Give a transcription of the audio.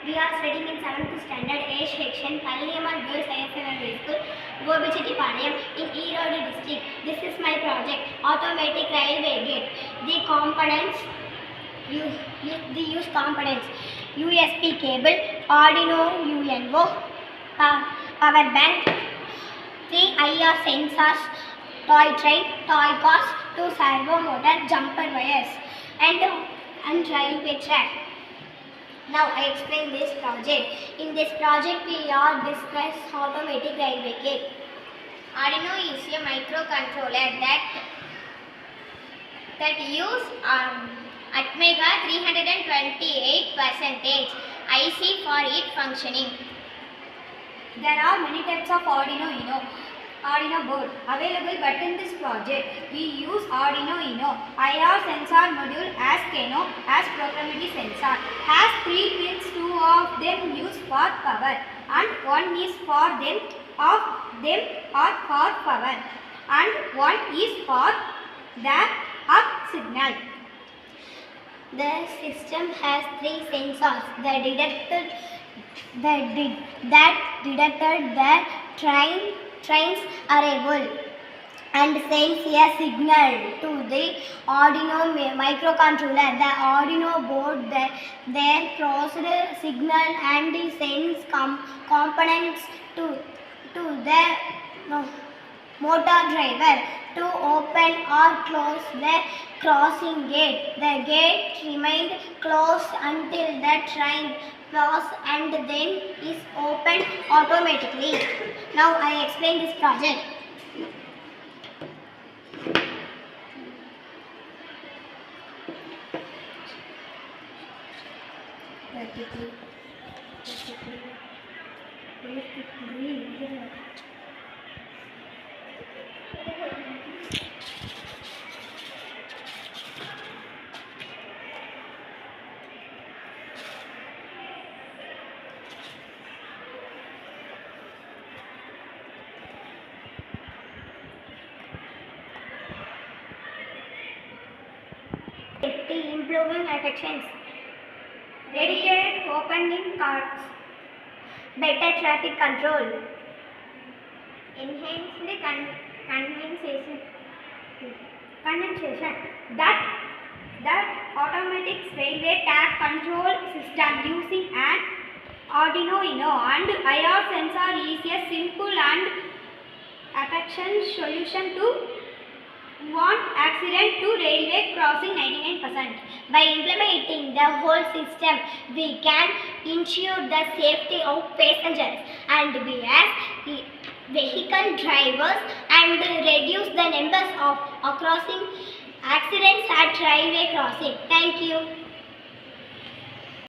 We are studying in 7th standard A section, Kalliamal Girls Higher Secondary School, Gobichittipalayam in Erode district. This is my project, automatic railway gate. The components, use components, USB cable, Arduino UNO, power bank, 3 IR sensors, toy train, toy cars, 2 servo motor, jumper wires, and railway track. Now I explain this project. In this project we are discuss automatic railway gate. Arduino is a microcontroller that use Atmega 328% IC for its functioning. There are many types of Arduino board available, but in this project we use Arduino IR sensor module as Kano as programmable sensor. Has 3 pins, 2 of them used for power and one is for them are for power and one is for the up signal. The system has 3 sensors that detected the train's arrival and sends a signal to the Arduino microcontroller. The Arduino board then processes signal and sends components to the motor driver to open or close the crossing gate. The gate remained closed until the train passes and then is opened automatically. Now I explain this project. Improving affections, dedicated opening cards, better traffic control, enhanced condensation, that automatic railway track control system using an Arduino and IR sensor is a simple and effective solution to want accident to railway crossing 99%. By implementing the whole system, we can ensure the safety of passengers and vehicle drivers and reduce the numbers of crossing accidents at railway crossing. Thank you.